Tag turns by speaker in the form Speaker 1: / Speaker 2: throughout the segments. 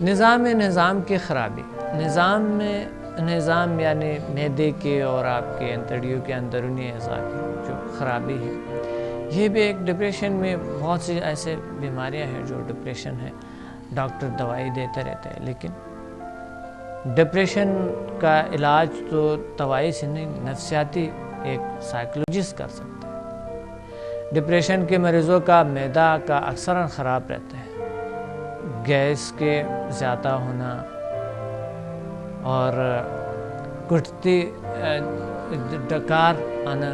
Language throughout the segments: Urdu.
Speaker 1: نظام کی خرابی، نظام یعنی معدے کے اور آپ کے انتڑیوں کے اندرونی اعضاء کی جو خرابی ہے، یہ بھی ایک ڈپریشن میں بہت سی ایسے بیماریاں ہیں جو ڈپریشن ہے، ڈاکٹر دوائی دیتے رہتے ہیں، لیکن ڈپریشن کا علاج تو دوائی سے نہیں، نفسیاتی ایک سائیکولوجسٹ کر سکتا ہے۔ ڈپریشن کے مریضوں کا معدہ کا اکثر خراب رہتا ہے، گیس کے زیادہ ہونا اور گھٹتی ڈکار آنا،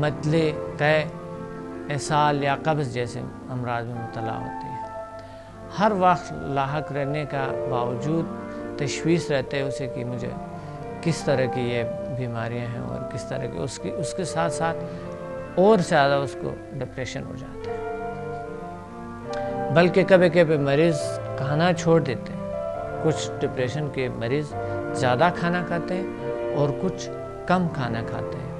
Speaker 1: متلے، قے، اسہال یا قبض جیسے امراض میں مبتلا ہوتے ہیں۔ ہر وقت لاحق رہنے کا باوجود تشویش رہتے ہے اسے کہ مجھے کس طرح کی یہ بیماریاں ہیں اور کس طرح کی اس کے ساتھ ساتھ اور زیادہ اس کو ڈپریشن ہو جاتا ہے، بلکہ کبھی کبھی مریض کھانا چھوڑ دیتے ہیں۔ کچھ ڈپریشن کے مریض زیادہ کھانا کھاتے ہیں اور کچھ کم کھانا کھاتے ہیں،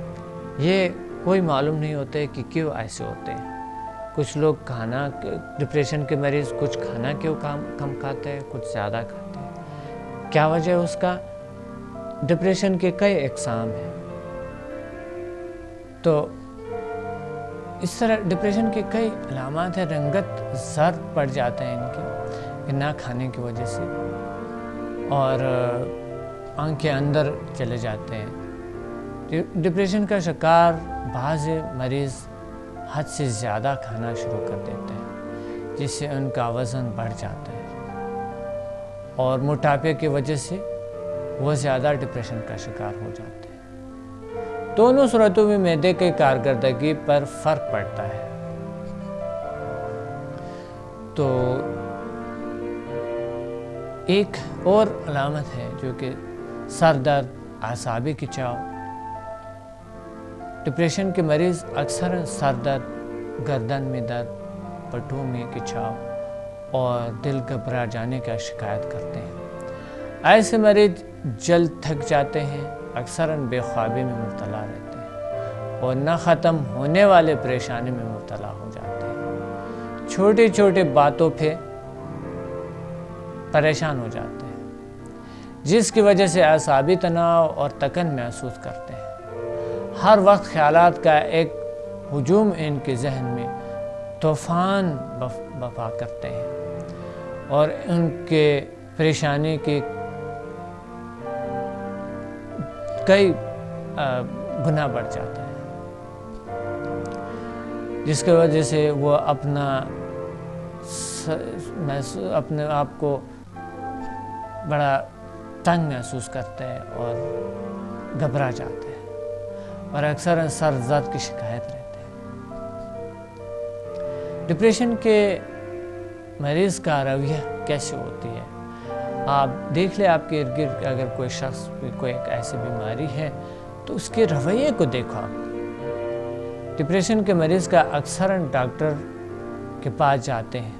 Speaker 1: یہ کوئی معلوم نہیں ہوتے کہ کیوں ایسے ہوتے ہیں۔ کچھ لوگ ڈپریشن کے مریض کچھ کھانا کیوں کم کھاتے ہیں، کچھ زیادہ کھاتے ہیں، کیا وجہ ہے اس کا؟ ڈپریشن کے کئی اقسام ہیں، تو اس طرح ڈپریشن کے کئی علامات ہیں۔ رنگت زرد پڑ جاتے ہیں ان کے نہ کھانے کی وجہ سے، اور آنکھیں اندر چلے جاتے ہیں۔ ڈپریشن کا شکار بعض مریض حد سے زیادہ کھانا شروع کر دیتے ہیں، جس سے ان کا وزن بڑھ جاتا ہے، اور موٹاپے کی وجہ سے وہ زیادہ ڈپریشن کا شکار ہو جاتے ہیں۔ دونوں صورتوں میں معدے کی کارکردگی پر فرق پڑتا ہے۔ تو ایک اور علامت ہے جو کہ سر درد، اعصابی کھنچاؤ۔ ڈپریشن کے مریض اکثر سر درد، گردن میں درد، پٹھوں میں کھنچاؤ اور دل گھبرا جانے کا شکایت کرتے ہیں۔ ایسے مریض جلد تھک جاتے ہیں، اکثر بے خوابی میں مبتلا رہتے ہیں اور نہ ختم ہونے والے پریشانی میں مبتلا ہو جاتے ہیں۔ چھوٹی چھوٹی باتوں پہ پریشان ہو جاتے ہیں، جس کی وجہ سے اعصابی تناؤ اور تکن محسوس کرتے ہیں۔ ہر وقت خیالات کا ایک ہجوم ان کے ذہن میں طوفان بپا کرتے ہیں اور ان کے پریشانی کی کئی گنا بڑھ جاتا ہے، جس کی وجہ سے وہ اپنے آپ کو بڑا تنگ محسوس کرتے ہیں اور گھبرا جاتے ہیں، اور اکثر سر درد کی شکایت رہتے ہیں۔ ڈپریشن کے مریض کا رویہ کیسے ہوتی ہے؟ آپ دیکھ لیں، آپ کے ارد گرد اگر کوئی شخص کوئی ایک ایسی بیماری ہے تو اس کے رویے کو دیکھو آپ۔ ڈپریشن کے مریض کا اکثر ڈاکٹر کے پاس جاتے ہیں،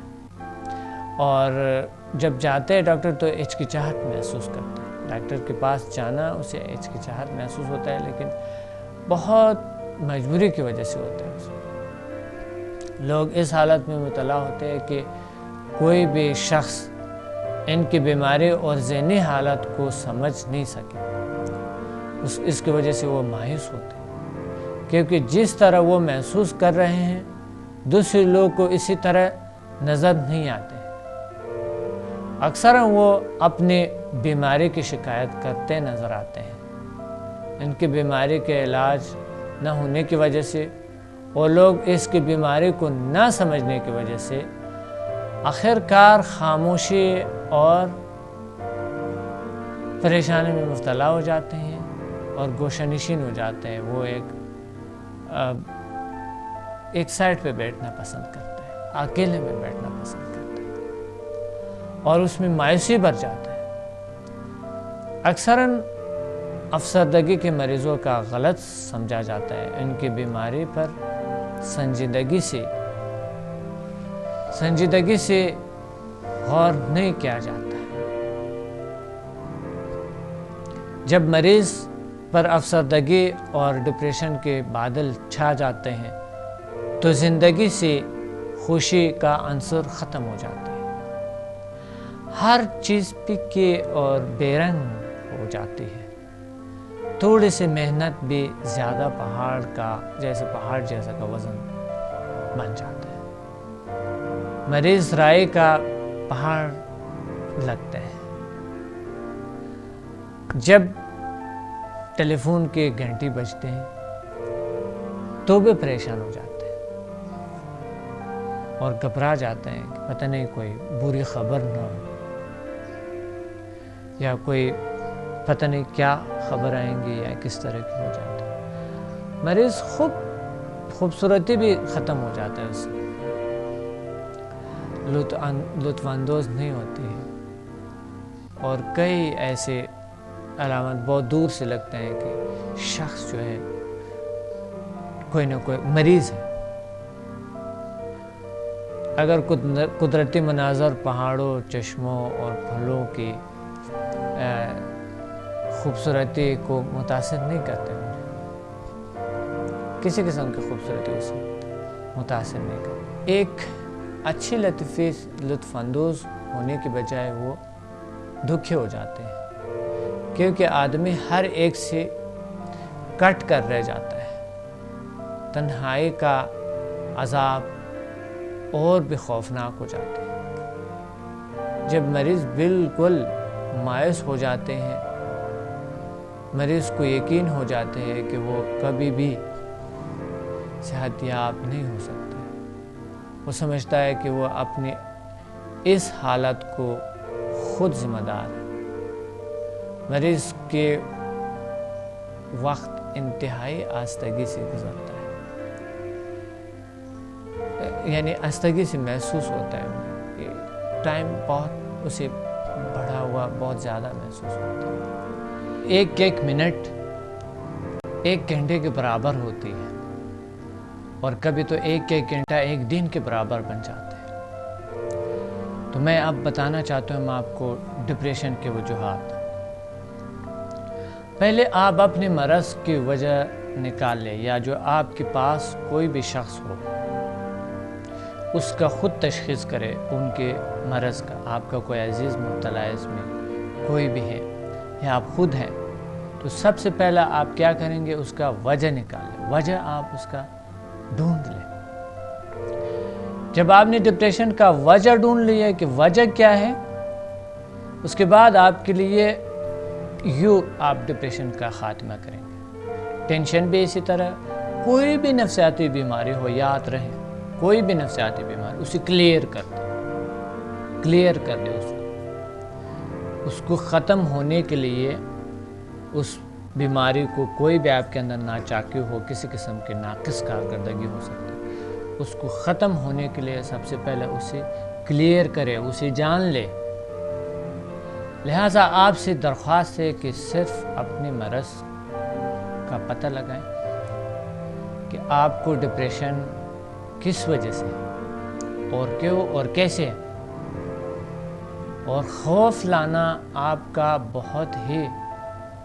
Speaker 1: اور جب جاتے ہیں ڈاکٹر تو ہچکچاہٹ محسوس کرتے ہیں۔ ڈاکٹر کے پاس جانا اسے ہچکچاہٹ محسوس ہوتا ہے، لیکن بہت مجبوری کی وجہ سے ہوتا ہے۔ لوگ اس حالت میں مبتلا ہوتے ہیں کہ کوئی بھی شخص ان کی بیماری اور ذہنی حالت کو سمجھ نہیں سکے، اس کی وجہ سے وہ مایوس ہوتے ہیں، کیونکہ جس طرح وہ محسوس کر رہے ہیں دوسرے لوگ کو اسی طرح نظر نہیں آتے۔ اکثر وہ اپنی بیماری کی شکایت کرتے نظر آتے ہیں۔ ان کی بیماری کے علاج نہ ہونے کی وجہ سے اور لوگ اس کی بیماری کو نہ سمجھنے کی وجہ سے آخرکار خاموشی اور پریشانی میں مبتلا ہو جاتے ہیں اور گوشہ نشین ہو جاتے ہیں۔ وہ ایک سائڈ پہ بیٹھنا پسند کرتے ہیں، اکیلے میں بیٹھنا پسند کرتے ہیں، اور اس میں مایوسی بھر جاتا ہے۔ اکثراً افسردگی کے مریضوں کا غلط سمجھا جاتا ہے۔ ان کی بیماری پر سنجیدگی سے غور نہیں کیا جاتا ہے۔ جب مریض پر افسردگی اور ڈپریشن کے بادل چھا جاتے ہیں تو زندگی سے خوشی کا عنصر ختم ہو جاتا ہے۔ ہر چیز پھیکی اور بے رنگ ہو جاتی ہے. تھوڑی سی محنت بھی زیادہ پہاڑ جیسا کا وزن بن جاتا ہے. مریض رائے کا پہاڑ لگتا ہے. جب ٹیلی فون کے گھنٹی بجتے ہیں تو بھی پریشان ہو جاتے ہیں اور گھبرا جاتے ہیں کہ پتہ نہیں کوئی بری خبر نہ ہو یا کوئی پتہ نہیں کیا خبر آئیں گی یا کس طرح کی ہو جاتی ہے. مریض خوبصورتی بھی ختم ہو جاتا ہے, اس سے لطف اندوز نہیں ہوتی ہے اور کئی ایسے علامات بہت دور سے لگتے ہیں کہ شخص جو ہے کوئی نہ کوئی مریض ہے. اگر قدرتی مناظر پہاڑوں, چشموں اور پھلوں کی خوبصورتی کو متاثر نہیں کرتے, کسی قسم کی خوبصورتی اسے متاثر نہیں کرتی. ایک اچھی لطف اندوز ہونے کی بجائے وہ دکھی ہو جاتے ہیں کیونکہ آدمی ہر ایک سے کٹ کر رہ جاتا ہے. تنہائی کا عذاب اور بھی خوفناک ہو جاتے ہیں. جب مریض بالکل مایوس ہو جاتے ہیں, مریض کو یقین ہو جاتے ہیں کہ وہ کبھی بھی صحت یاب نہیں ہو سکتا. وہ سمجھتا ہے کہ وہ اپنی اس حالت کو خود ذمہ دار ہے. مریض کے وقت انتہائی آستگی سے گزرتا ہے, یعنی آستگی سے محسوس ہوتا ہے کہ ٹائم بہت اسے بڑھا ہوا بہت زیادہ محسوس ہوتا ہے. ایک منٹ ایک گھنٹے کے برابر ہوتی ہے اور کبھی تو ایک گھنٹہ ایک دن کے برابر بن جاتے ہیں. تو میں اب بتانا چاہتا ہوں آپ کو ڈپریشن کے وجوہات. پہلے آپ اپنے مرض کی وجہ نکال لیں, یا جو آپ کے پاس کوئی بھی شخص ہو اس کا خود تشخیص کرے ان کے مرض کا. آپ کا کوئی عزیز مبتلا ہے اس میں, کوئی بھی ہے یا آپ خود ہیں, تو سب سے پہلا آپ کیا کریں گے, اس کا وجہ نکال لیں. وجہ آپ اس کا ڈھونڈ لیں. جب آپ نے ڈپریشن کا وجہ ڈھونڈ لیا کہ وجہ کیا ہے, اس کے بعد آپ کے لیے آپ ڈپریشن کا خاتمہ کریں گے. ٹینشن بھی اسی طرح, کوئی بھی نفسیاتی بیماری ہو, یاد رہے کوئی بھی نفسیاتی بیماری اسے کلیئر کر دے اس کو ختم ہونے کے لیے. اس بیماری کو کوئی بھی آپ کے اندر ناچاکی ہو, کسی قسم کی ناقص کارکردگی ہو سکتی ہے, اس کو ختم ہونے کے لیے سب سے پہلے اسے کلیئر کرے, اسے جان لے. لہٰذا آپ سے درخواست ہے کہ صرف اپنے مرض کا پتہ لگائیں کہ آپ کو ڈپریشن کس وجہ سے اور کیوں اور کیسے ہے. اور خوف لانا آپ کا بہت ہی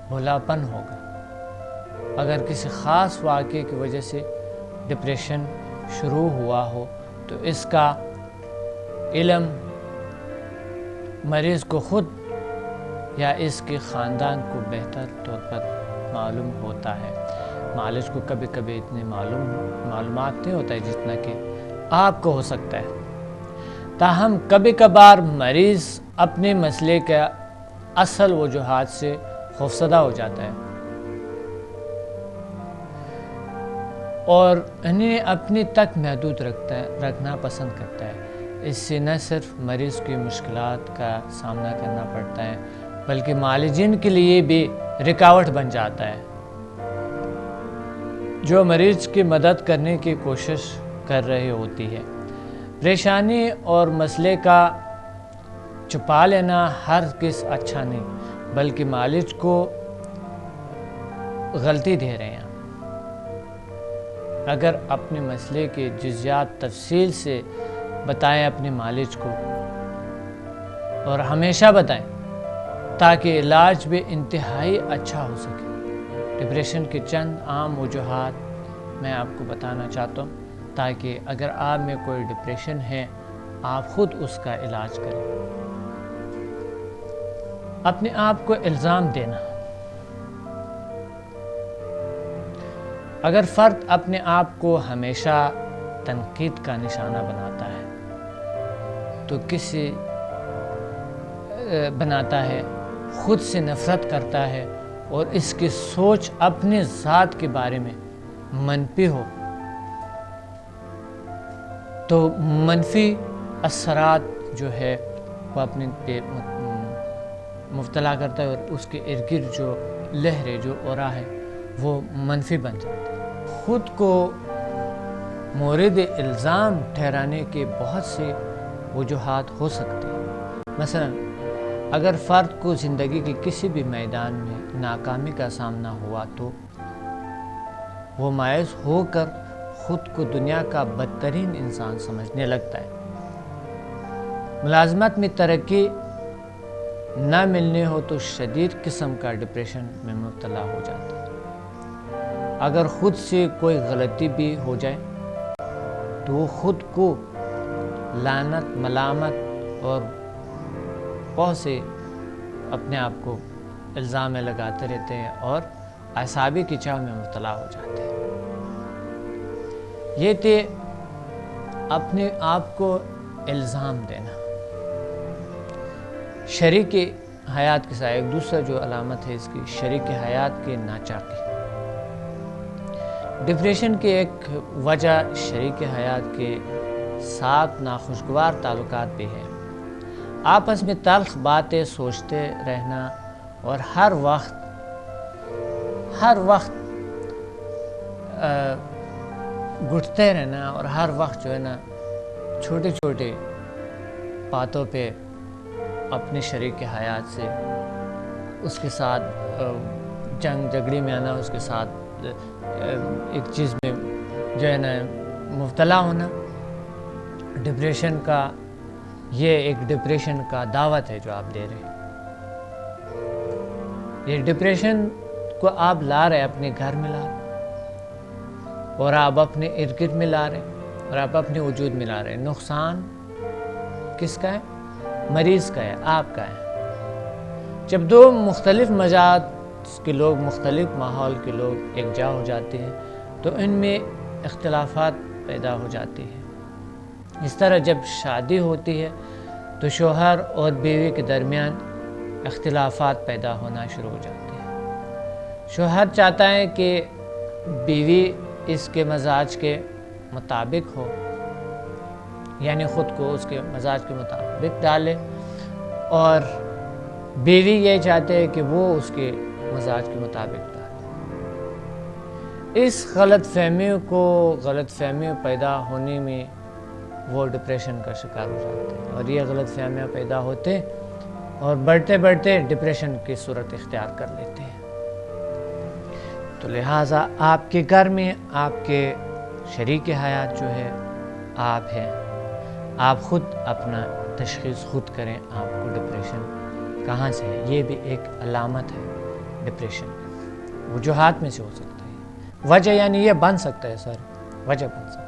Speaker 1: بھولاپن ہوگا. اگر کسی خاص واقعے کی وجہ سے ڈپریشن شروع ہوا ہو تو اس کا علم مریض کو خود یا اس کے خاندان کو بہتر طور پر معلوم ہوتا ہے. معالج کو کبھی کبھی اتنے معلومات نہیں ہوتا ہے جتنا کہ آپ کو ہو سکتا ہے. تاہم کبھی کبھار مریض اپنے مسئلے کا اصل وجوہات سے خوفزدہ ہو جاتا ہے اور انہیں اپنی تک محدود رکھنا پسند کرتا ہے. اس سے نہ صرف مریض کی مشکلات کا سامنا کرنا پڑتا ہے بلکہ معالجین کے لیے بھی رکاوٹ بن جاتا ہے جو مریض کی مدد کرنے کی کوشش کر رہی ہوتی ہے. پریشانی اور مسئلے کا چھپا لینا ہرگز اچھا نہیں بلکہ معالج کو غلطی دے رہے ہیں. اگر اپنے مسئلے کے جزیات تفصیل سے بتائیں اپنے معالج کو, اور ہمیشہ بتائیں تاکہ علاج بھی انتہائی اچھا ہو سکے. ڈپریشن کے چند عام وجوہات میں آپ کو بتانا چاہتا ہوں تاکہ اگر آپ میں کوئی ڈپریشن ہے آپ خود اس کا علاج کریں. اپنے آپ کو الزام دینا. اگر فرد اپنے آپ کو ہمیشہ تنقید کا نشانہ بناتا ہے تو بناتا ہے، خود سے نفرت کرتا ہے اور اس کی سوچ اپنے ذات کے بارے میں منفی ہو تو منفی اثرات جو ہے وہ اپنے پہ مبتلا کرتا ہے اور اس کے ارد گرد جو لہریں جو اورا ہے وہ منفی بن جاتی ہے. خود کو مورد الزام ٹھہرانے کے بہت سے وجوہات ہو سکتے ہیں. مثلا اگر فرد کو زندگی کے کسی بھی میدان میں ناکامی کا سامنا ہوا تو وہ مایوس ہو کر خود کو دنیا کا بدترین انسان سمجھنے لگتا ہے. ملازمت میں ترقی نہ ملنے ہو تو شدید قسم کا ڈپریشن میں مبتلا ہو جاتا ہے. اگر خود سے کوئی غلطی بھی ہو جائے تو وہ خود کو لعنت، ملامت اور بہت سے اپنے آپ کو الزام میں لگاتے رہتے ہیں اور اعصابی کھنچاؤ میں مبتلا ہو جاتے ہیں. یہ تھے اپنے آپ کو الزام دینا. شریک حیات کے ساتھ ایک دوسرا جو علامت ہے اس کی، شریک حیات کے ناچاقی. ڈپریشن کی ایک وجہ شریک حیات کے ساتھ ناخوشگوار تعلقات بھی ہے. آپس میں تلخ باتیں سوچتے رہنا اور ہر وقت گھٹتے رہنا اور ہر وقت جو ہے نا چھوٹے چھوٹے باتوں پہ اپنے شریک حیات سے اس کے ساتھ جنگ جھگڑی میں آنا، اس کے ساتھ ایک چیز میں جو ہے نا مبتلا ہونا. ڈپریشن کا یہ ایک ڈپریشن کا دعوت ہے جو آپ دے رہے ہیں. یہ ڈپریشن کو آپ لا رہے اپنے گھر میں لا رہے اور آپ اپنے ارد گرد میں لا رہے اور آپ اپنے وجود میں لا رہے. نقصان کس کا ہے؟ مریض کا ہے، آپ کا ہے. جب دو مختلف مزاج کے لوگ، مختلف ماحول کے لوگ یکجا ہو جاتے ہیں تو ان میں اختلافات پیدا ہو جاتی ہیں. اس طرح جب شادی ہوتی ہے تو شوہر اور بیوی کے درمیان اختلافات پیدا ہونا شروع ہو جاتے ہیں. شوہر چاہتا ہے کہ بیوی اس کے مزاج کے مطابق ہو، یعنی خود کو اس کے مزاج کے مطابق ڈالے، اور بیوی یہ چاہتے ہیں کہ وہ اس کے مزاج کے مطابق ڈالے. اس غلط فہمیوں پیدا ہونے میں وہ ڈپریشن کا شکار ہو جاتے ہیں اور یہ غلط فہمیاں پیدا ہوتے اور بڑھتے بڑھتے ڈپریشن کی صورت اختیار کر لیتے ہیں. تو لہٰذا آپ کے گھر میں آپ کے شریک حیات جو ہے آپ ہیں. آپ خود اپنا تشخیص خود کریں آپ کو ڈپریشن کہاں سے ہے. یہ بھی ایک علامت ہے ڈپریشن. وجوہات میں سے ہو سکتا ہے، وجہ یعنی یہ بن سکتا ہے، وجہ بن سکتا ہے.